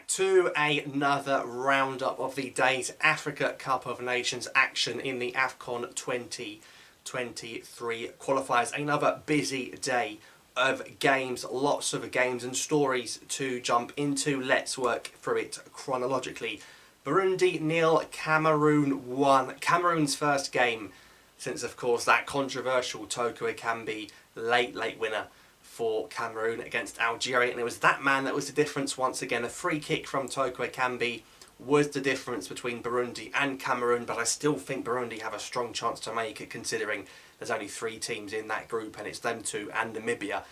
to another roundup of the day's Africa Cup of Nations action in the AFCON 2023 qualifiers. Another busy day of games, lots of games and stories to jump into. Let's work through it chronologically. Burundi 0, Cameroon 1. Cameroon's first game since, of course, that controversial Toko Ekambi late winner for Cameroon against Algeria, and it was that man that was the difference once again. A free kick from Toko Ekambi was the difference between Burundi and Cameroon, but I still think Burundi have a strong chance to make it, considering there's only 3 teams in that group and it's them two and Namibia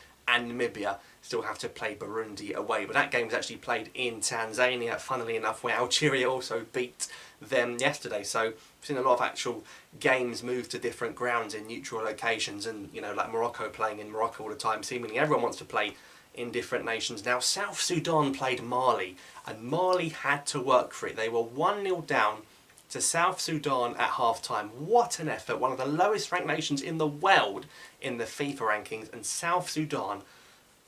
still have to play Burundi away. But that game was actually played in Tanzania, funnily enough, where Algeria also beat them yesterday. So we've seen a lot of actual games move to different grounds in neutral locations, and like Morocco playing in Morocco all the time. Seemingly everyone wants to play in different nations. Now South Sudan played Mali, and Mali had to work for it. They were 1-0 down to South Sudan at half-time. What an effort. One of the lowest ranked nations in the world in the FIFA rankings, and South Sudan,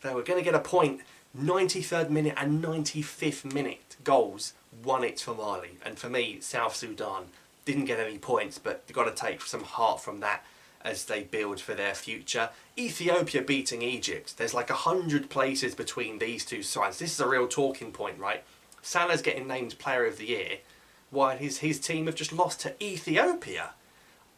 they were going to get a point. 93rd minute and 95th minute goals won it for Mali. And for me, South Sudan didn't get any points, but they've got to take some heart from that as they build for their future. Ethiopia beating Egypt. There's like 100 places between these two sides. This is a real talking point, right? Salah's getting named Player of the Year, while his team have just lost to Ethiopia.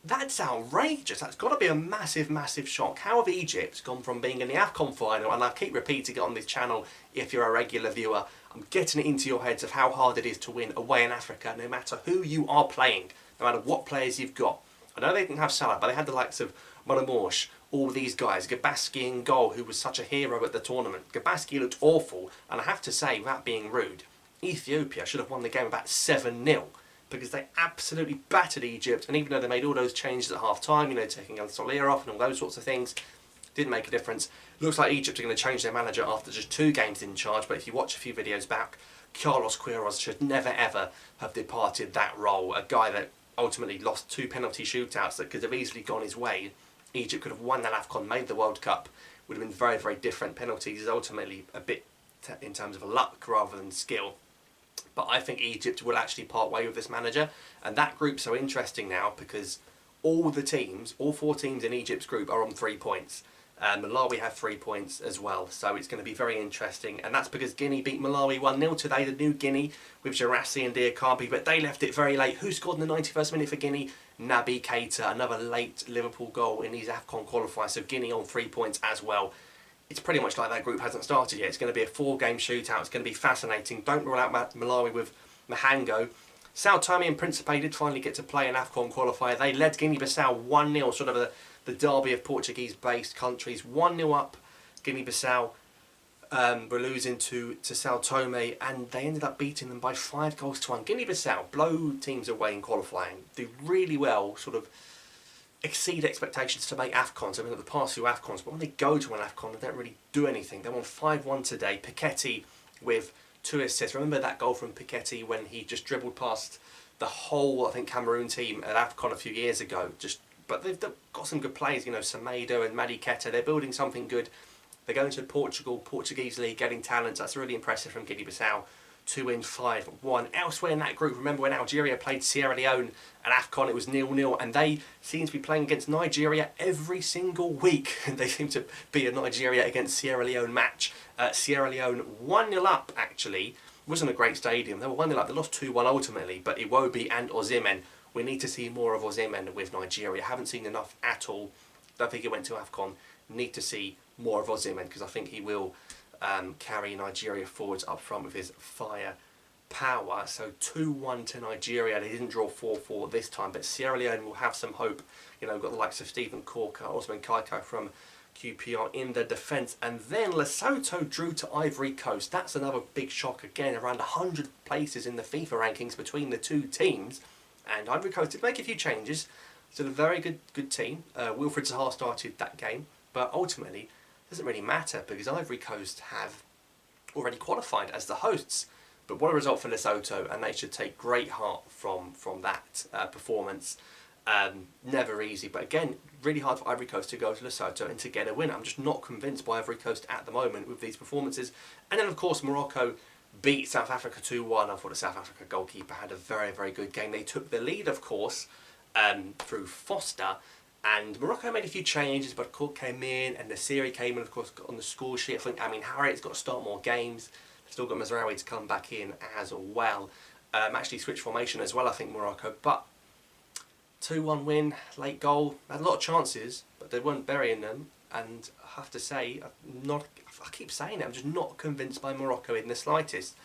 That's outrageous. That's got to be a massive shock. How have Egypt gone from being in the AFCON final, and I keep repeating it on this channel if you're a regular viewer, I'm getting it into your heads of how hard it is to win away in Africa, no matter who you are playing, no matter what players you've got. I know they didn't have Salah, but they had the likes of Monamorsh, all these guys, Gabaski in goal, who was such a hero at the tournament. Gabaski looked awful, and I have to say, without being rude, Ethiopia should have won the game about 7-0. Because they absolutely battered Egypt, and even though they made all those changes at half-time, taking Al-Solia off and all those sorts of things, didn't make a difference. Looks like Egypt are going to change their manager after just 2 games in charge, but if you watch a few videos back, Carlos Queiroz should never ever have departed that role. A guy that ultimately lost 2 penalty shootouts that could have easily gone his way. Egypt could have won that AFCON, made the World Cup, would have been very different. Penalties is ultimately a bit in terms of luck rather than skill. But I think Egypt will actually part way with this manager, and that group's so interesting now because all 4 teams in Egypt's group are on 3 points. Malawi have 3 points as well, so it's going to be very interesting, and that's because Guinea beat Malawi 1-0 today, the new Guinea, with Jarassi and Diakabi, but they left it very late. Who scored in the 91st minute for Guinea? Naby Keita, another late Liverpool goal in these AFCON qualifiers, so Guinea on 3 points as well. It's pretty much like that group hasn't started yet. It's going to be a 4-game shootout. It's going to be fascinating. Don't rule out Malawi with Mahango. Sao Tome and Principe did finally get to play an AFCON qualifier. They led Guinea-Bissau 1-0, sort of the derby of Portuguese-based countries. 1-0 up, Guinea-Bissau were losing to Sao Tome, and they ended up beating them by 5-1. Guinea-Bissau blow teams away in qualifying, do really well, sort of exceed expectations to make AFCONs. I mean, the past few AFCONs, but when they go to an AFCON, they don't really do anything. They won 5-1 today. Piketty with 2 assists. Remember that goal from Piketty when he just dribbled past the whole, I think, Cameroon team at AFCON a few years ago. But they've got some good players, Semedo and Madi Keta. They're building something good. They're going to Portuguese league, getting talent. That's really impressive from Guinea-Bissau. 2-5-1. Elsewhere in that group, remember when Algeria played Sierra Leone at AFCON, it was 0-0, and they seem to be playing against Nigeria every single week. They seem to be a Nigeria against Sierra Leone match. Sierra Leone 1-0 up, actually. It wasn't a great stadium. They were 1-0 up. They lost 2-1 ultimately, but Iwobi and Osimhen, we need to see more of Osimhen with Nigeria. Haven't seen enough at all. Don't think he went to AFCON. Need to see more of Osimhen because I think he will carry Nigeria forwards up front with his fire power. So 2-1 to Nigeria. They didn't draw 4-4 this time, but Sierra Leone will have some hope. We've got the likes of Stephen Corker, Osman Kaiko from QPR in the defence. And then Lesotho drew to Ivory Coast. That's another big shock again, around 100 places in the FIFA rankings between the 2 teams. And Ivory Coast did make a few changes. Still a very good team. Wilfried Zaha started that game, but ultimately doesn't really matter because Ivory Coast have already qualified as the hosts. But what a result for Lesotho, and they should take great heart from that performance. Never easy, but again, really hard for Ivory Coast to go to Lesotho and to get a win. I'm just not convinced by Ivory Coast at the moment with these performances. And then of course Morocco beat South Africa 2-1. I thought the South Africa goalkeeper had a very, very good game. They took the lead, of course, through Foster, and Morocco made a few changes, but Cook came in, and Nasiri came in, of course, on the score sheet. I think Harriet's got to start more games. They've still got Mazraoui to come back in as well. Actually switched formation as well, I think, Morocco, but 2-1 win, late goal, had a lot of chances, but they weren't burying them, and I have to say, I keep saying it, I'm just not convinced by Morocco in the slightest.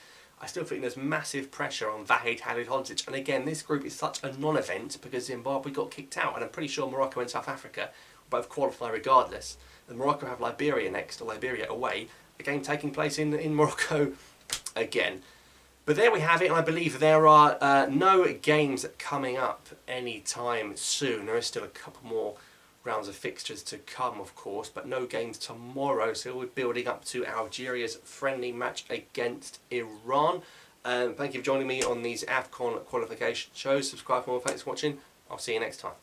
I still think there's massive pressure on Vahid Halilhodžić, and again, this group is such a non-event because Zimbabwe got kicked out, and I'm pretty sure Morocco and South Africa will both qualify regardless. And Morocco have Liberia next, or Liberia away, a game taking place in Morocco again. But there we have it, and I believe there are no games coming up anytime soon. There is still a couple more rounds of fixtures to come, of course, but no games tomorrow, so we're building up to Algeria's friendly match against Iran. Thank you for joining me on these AFCON qualification shows. Subscribe for more. Thanks for watching. I'll see you next time.